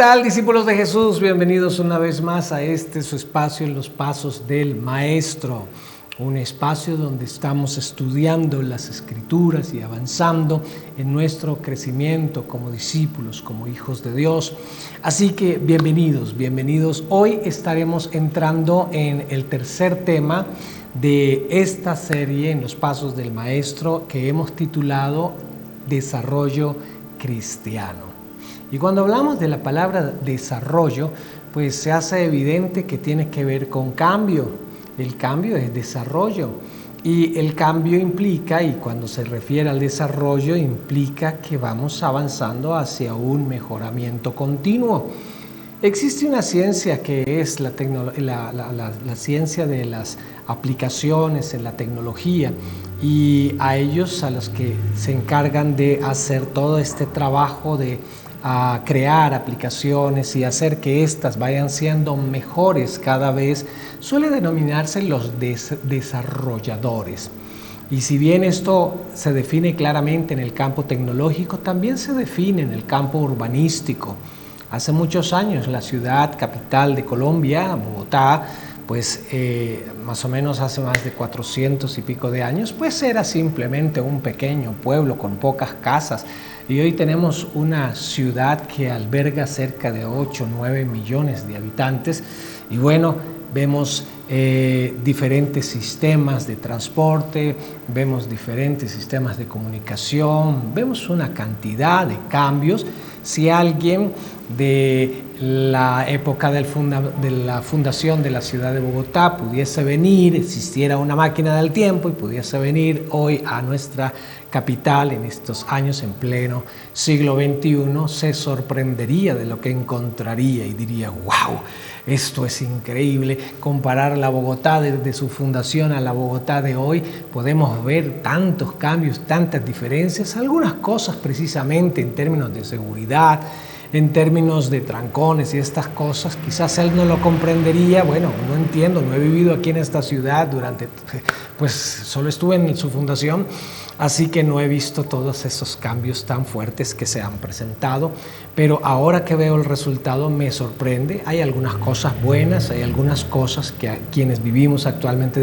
tal, discípulos de Jesús? Bienvenidos una vez más a su espacio en los pasos del Maestro. Un espacio donde estamos estudiando las Escrituras y avanzando en nuestro crecimiento como discípulos, como hijos de Dios. Así que bienvenidos. Hoy estaremos entrando en el tercer tema de esta serie en los pasos del Maestro que hemos titulado Desarrollo Cristiano. Y cuando hablamos de la palabra desarrollo, pues se hace evidente que tiene que ver con cambio. El cambio es desarrollo y el cambio implica, y cuando se refiere al desarrollo, implica que vamos avanzando hacia un mejoramiento continuo. Existe una ciencia que es la ciencia de las aplicaciones en la tecnología, y a ellos, a los que se encargan de hacer todo este trabajo de crear aplicaciones y hacer que éstas vayan siendo mejores cada vez, suele denominarse los desarrolladores. Y si bien esto se define claramente en el campo tecnológico, también se define en el campo urbanístico. Hace muchos años la ciudad capital de Colombia, Bogotá, pues más o menos hace más de 400 y pico de años, pues era simplemente un pequeño pueblo con pocas casas. Y hoy tenemos una ciudad que alberga cerca de 8 o 9 millones de habitantes. Y bueno, vemos diferentes sistemas de transporte, vemos diferentes sistemas de comunicación, vemos una cantidad de cambios. Si alguien de la época de la fundación de la ciudad de Bogotá pudiese venir, existiera una máquina del tiempo y pudiese venir hoy a nuestra capital en estos años en pleno siglo XXI, se sorprendería de lo que encontraría y diría: ¡wow! Esto es increíble. Comparar la Bogotá desde su fundación a la Bogotá de hoy, podemos ver tantos cambios, tantas diferencias, algunas cosas precisamente en términos de seguridad, en términos de trancones y estas cosas, quizás él no lo comprendería. Bueno, no entiendo, no he vivido aquí en esta ciudad pues solo estuve en su fundación, así que no he visto todos esos cambios tan fuertes que se han presentado, pero ahora que veo el resultado me sorprende. Hay algunas cosas buenas, hay algunas cosas que a quienes vivimos actualmente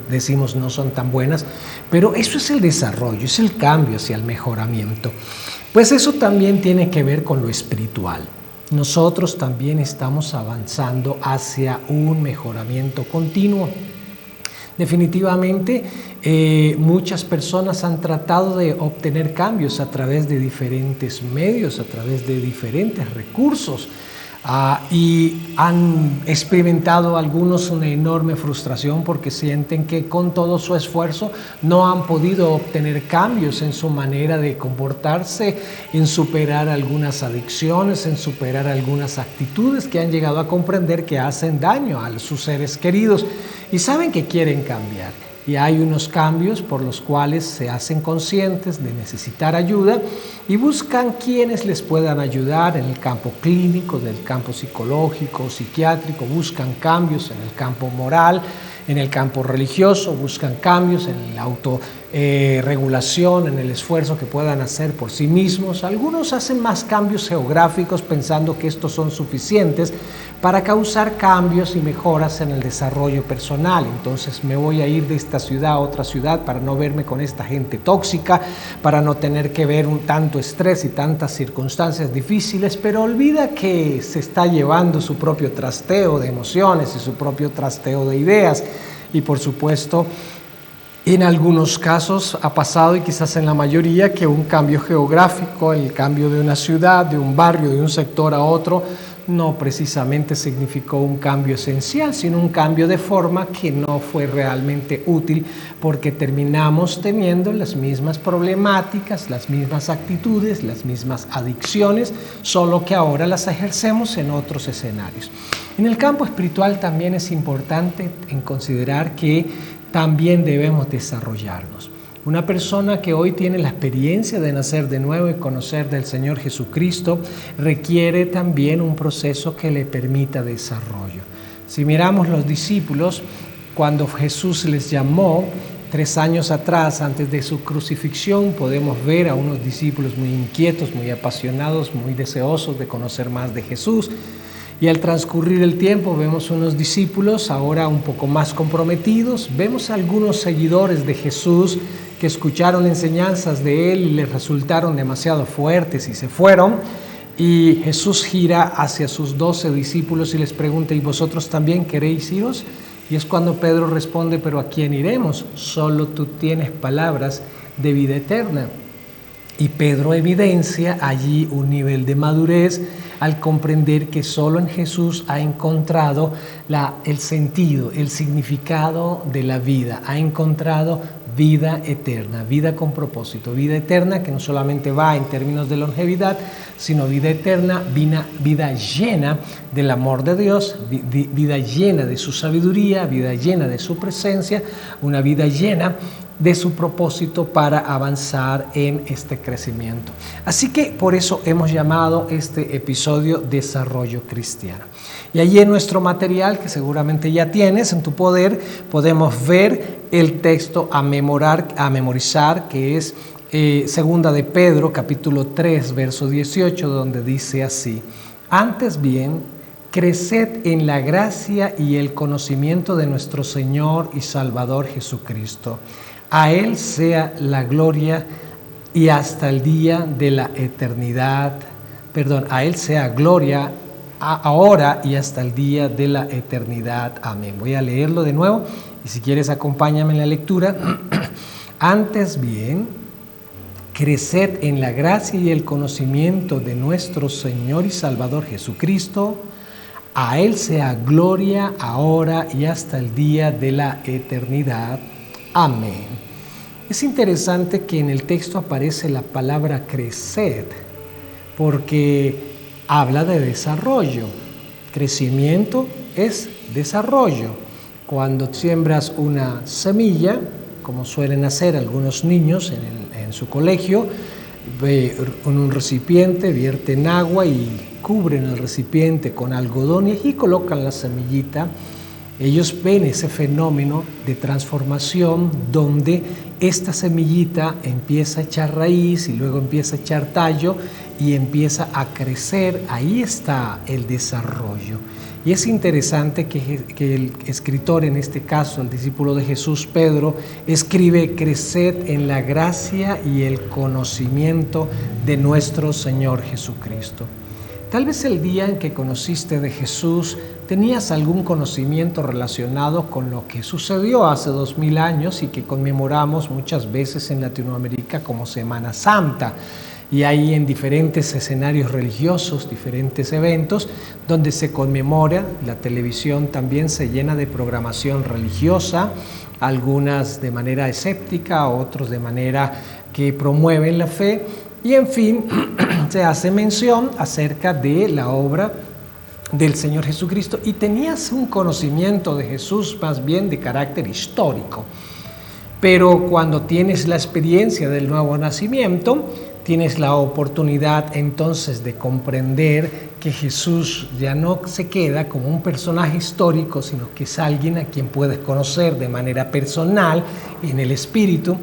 decimos no son tan buenas, pero eso es el desarrollo, es el cambio hacia el mejoramiento. Pues eso también tiene que ver con lo espiritual. Nosotros también estamos avanzando hacia un mejoramiento continuo. Definitivamente, muchas personas han tratado de obtener cambios a través de diferentes medios, a través de diferentes recursos. Y han experimentado algunos una enorme frustración porque sienten que con todo su esfuerzo no han podido obtener cambios en su manera de comportarse, en superar algunas adicciones, en superar algunas actitudes que han llegado a comprender que hacen daño a sus seres queridos y saben que quieren cambiar. Y hay unos cambios por los cuales se hacen conscientes de necesitar ayuda y buscan quienes les puedan ayudar en el campo clínico, en el campo psicológico, psiquiátrico, buscan cambios en el campo moral, en el campo religioso, buscan cambios en la autorregulación, en el esfuerzo que puedan hacer por sí mismos. Algunos hacen más cambios geográficos pensando que estos son suficientes para causar cambios y mejoras en el desarrollo personal. Entonces me voy a ir de esta ciudad a otra ciudad para no verme con esta gente tóxica, para no tener que ver tanto estrés y tantas circunstancias difíciles, pero olvida que se está llevando su propio trasteo de emociones y su propio trasteo de ideas. Y por supuesto, en algunos casos ha pasado, y quizás en la mayoría, que un cambio geográfico, el cambio de una ciudad, de un barrio, de un sector a otro, no precisamente significó un cambio esencial, sino un cambio de forma que no fue realmente útil, porque terminamos teniendo las mismas problemáticas, las mismas actitudes, las mismas adicciones, solo que ahora las ejercemos en otros escenarios. En el campo espiritual también es importante en considerar que también debemos desarrollarnos. Una persona que hoy tiene la experiencia de nacer de nuevo y conocer del Señor Jesucristo requiere también un proceso que le permita desarrollo. Si miramos los discípulos, cuando Jesús les llamó, 3 años atrás, antes de su crucifixión, podemos ver a unos discípulos muy inquietos, muy apasionados, muy deseosos de conocer más de Jesús. Y al transcurrir el tiempo vemos unos discípulos ahora un poco más comprometidos, vemos a algunos seguidores de Jesús que escucharon enseñanzas de Él y les resultaron demasiado fuertes y se fueron. Y Jesús gira hacia sus 12 discípulos y les pregunta: ¿y vosotros también queréis iros? Y es cuando Pedro responde: ¿pero a quién iremos? Solo tú tienes palabras de vida eterna. Y Pedro evidencia allí un nivel de madurez al comprender que solo en Jesús ha encontrado el sentido, el significado de la vida, ha encontrado vida eterna, vida con propósito, vida eterna que no solamente va en términos de longevidad, sino vida eterna, vida llena del amor de Dios, vida llena de su sabiduría, vida llena de su presencia, una vida llena de su propósito para avanzar en este crecimiento. Así que por eso hemos llamado este episodio Desarrollo Cristiano. Y allí en nuestro material, que seguramente ya tienes en tu poder, podemos ver el texto a memorizar, que es segunda de Pedro, capítulo 3, verso 18, donde dice así: antes bien, creced en la gracia y el conocimiento de nuestro Señor y Salvador Jesucristo. A Él sea la gloria y hasta el día de la eternidad. A Él sea gloria ahora y hasta el día de la eternidad. Amén. Voy a leerlo de nuevo y si quieres acompáñame en la lectura. Antes bien, creced en la gracia y el conocimiento de nuestro Señor y Salvador Jesucristo. A Él sea gloria ahora y hasta el día de la eternidad. Amén. Es interesante que en el texto aparece la palabra crecer, porque habla de desarrollo. Crecimiento es desarrollo. Cuando siembras una semilla, como suelen hacer algunos niños en su colegio, en un recipiente vierten agua y cubren el recipiente con algodón y allí colocan la semillita. Ellos ven ese fenómeno de transformación donde esta semillita empieza a echar raíz y luego empieza a echar tallo y empieza a crecer. Ahí está el desarrollo. Y es interesante que el escritor, en este caso el discípulo de Jesús, Pedro, escribe: creced en la gracia y el conocimiento de nuestro Señor Jesucristo. Tal vez el día en que conociste de Jesús tenías algún conocimiento relacionado con lo que sucedió hace 2000 años y que conmemoramos muchas veces en Latinoamérica como Semana Santa. Y hay en diferentes escenarios religiosos, diferentes eventos donde se conmemora. La televisión también se llena de programación religiosa, algunas de manera escéptica, otros de manera que promueven la fe. Y en fin, se hace mención acerca de la obra del Señor Jesucristo y tenías un conocimiento de Jesús más bien de carácter histórico. Pero cuando tienes la experiencia del nuevo nacimiento, tienes la oportunidad entonces de comprender que Jesús ya no se queda como un personaje histórico, sino que es alguien a quien puedes conocer de manera personal, en el Espíritu.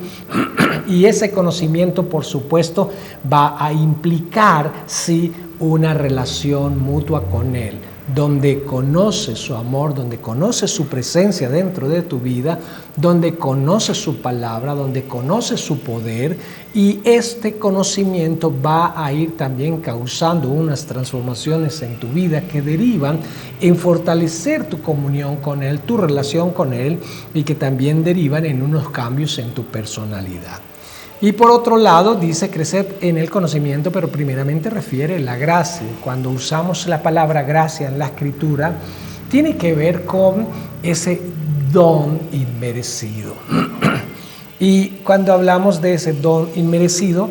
Y ese conocimiento, por supuesto, va a implicar, sí, una relación mutua con Él, donde conoces su amor, donde conoces su presencia dentro de tu vida, donde conoces su palabra, donde conoces su poder, y este conocimiento va a ir también causando unas transformaciones en tu vida que derivan en fortalecer tu comunión con Él, tu relación con Él, y que también derivan en unos cambios en tu personalidad. Y por otro lado, dice crecer en el conocimiento, pero primeramente refiere la gracia. Cuando usamos la palabra gracia en la Escritura, tiene que ver con ese don inmerecido. Y cuando hablamos de ese don inmerecido,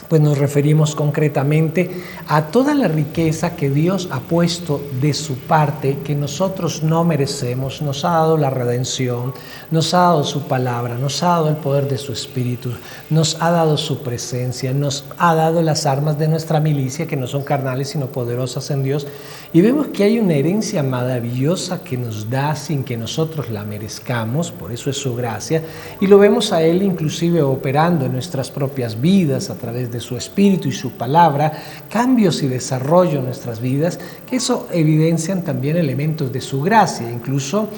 pues nos referimos concretamente a toda la riqueza que Dios ha puesto de su parte, que nosotros no merecemos. Nos ha dado la redención, nos ha dado su palabra, nos ha dado el poder de su Espíritu, nos ha dado su presencia, nos ha dado las armas de nuestra milicia, que no son carnales sino poderosas en Dios. Y vemos que hay una herencia maravillosa que nos da sin que nosotros la merezcamos, por eso es su gracia, y lo vemos a Él inclusive operando en nuestras propias vidas a través de su Espíritu y su palabra, cambios y desarrollo en nuestras vidas, que eso evidencian también elementos de su gracia. Incluso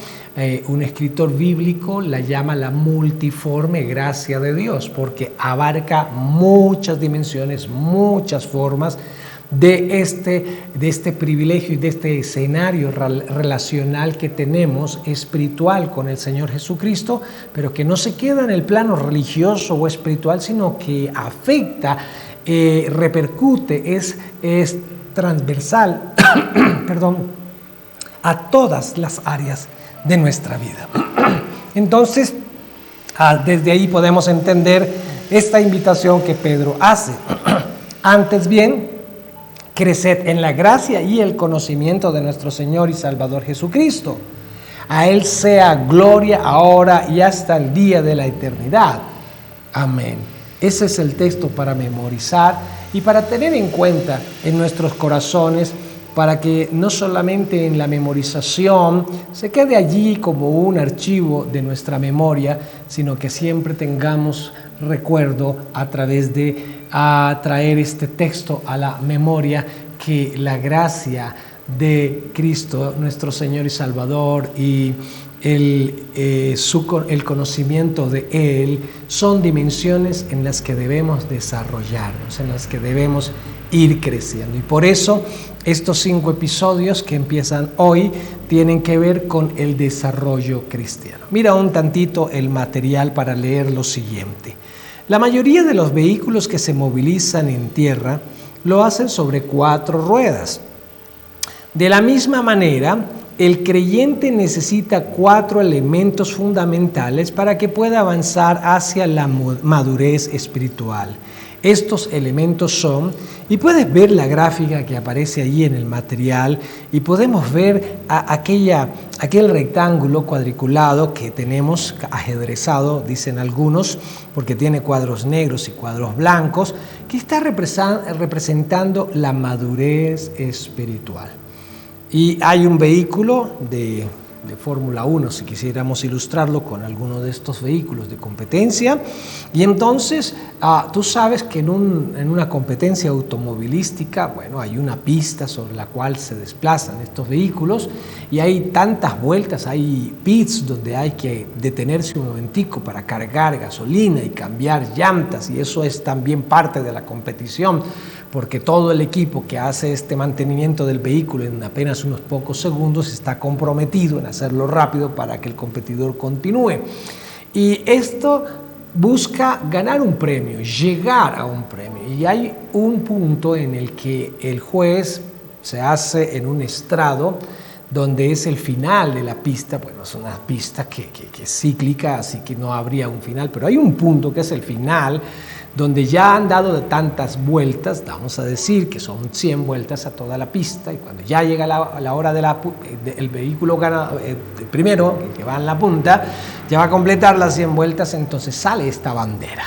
un escritor bíblico la llama la multiforme gracia de Dios, porque abarca muchas dimensiones, muchas formas de este privilegio y de este escenario relacional que tenemos espiritual con el Señor Jesucristo, pero que no se queda en el plano religioso o espiritual, sino que afecta, repercute, es transversal perdón, a todas las áreas de nuestra vida. Entonces, desde ahí podemos entender esta invitación que Pedro hace. Antes bien, creced en la gracia y el conocimiento de nuestro Señor y Salvador Jesucristo. A Él sea gloria ahora y hasta el día de la eternidad. Amén. Ese es el texto para memorizar y para tener en cuenta en nuestros corazones, para que no solamente en la memorización se quede allí como un archivo de nuestra memoria, sino que siempre tengamos recuerdo a través de traer este texto a la memoria, que la gracia de Cristo, nuestro Señor y Salvador, y el conocimiento de Él son dimensiones en las que debemos desarrollarnos, en las que debemos ir creciendo. Y por eso estos 5 episodios que empiezan hoy tienen que ver con el desarrollo cristiano. Mira un tantito el material para leer lo siguiente. La mayoría de los vehículos que se movilizan en tierra lo hacen sobre 4 ruedas. De la misma manera, el creyente necesita 4 elementos fundamentales para que pueda avanzar hacia la madurez espiritual. Estos elementos son, y puedes ver la gráfica que aparece allí en el material, y podemos ver aquel rectángulo cuadriculado que tenemos ajedrezado, dicen algunos, porque tiene cuadros negros y cuadros blancos, que está representando la madurez espiritual. Y hay un vehículo de Fórmula 1, si quisiéramos ilustrarlo con alguno de estos vehículos de competencia, y entonces tú sabes que en una competencia automovilística, bueno, hay una pista sobre la cual se desplazan estos vehículos y hay tantas vueltas, hay pits donde hay que detenerse un momentico para cargar gasolina y cambiar llantas, y eso es también parte de la competición, porque todo el equipo que hace este mantenimiento del vehículo en apenas unos pocos segundos está comprometido en hacerlo rápido para que el competidor continúe. Y esto busca ganar un premio, llegar a un premio. Y hay un punto en el que el juez se hace en un estrado donde es el final de la pista. Bueno, es una pista que es cíclica, así que no habría un final, pero hay un punto que es el final, donde ya han dado de tantas vueltas, vamos a decir que son 100 vueltas a toda la pista, y cuando ya llega la hora del vehículo primero, el que va en la punta, ya va a completar las 100 vueltas, entonces sale esta bandera,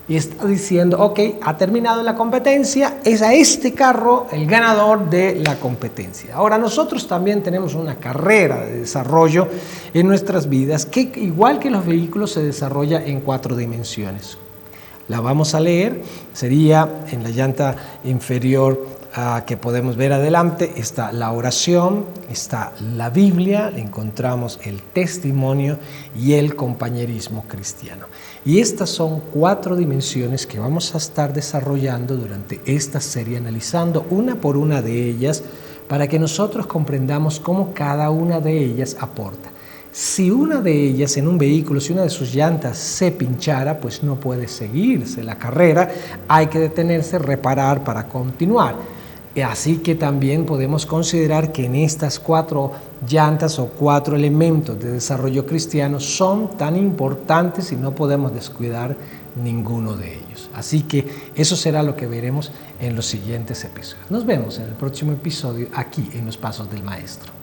y está diciendo, ok, ha terminado la competencia, es a este carro el ganador de la competencia. Ahora nosotros también tenemos una carrera de desarrollo en nuestras vidas, que igual que los vehículos se desarrolla en 4 dimensiones. La vamos a leer, sería en la llanta inferior que podemos ver adelante, está la oración, está la Biblia, encontramos el testimonio y el compañerismo cristiano. Y estas son 4 dimensiones que vamos a estar desarrollando durante esta serie, analizando una por una de ellas, para que nosotros comprendamos cómo cada una de ellas aporta. Si una de ellas en un vehículo, si una de sus llantas se pinchara, pues no puede seguirse la carrera, hay que detenerse, reparar para continuar. Así que también podemos considerar que en estas 4 llantas o 4 elementos de desarrollo cristiano son tan importantes y no podemos descuidar ninguno de ellos. Así que eso será lo que veremos en los siguientes episodios. Nos vemos en el próximo episodio aquí en Los Pasos del Maestro.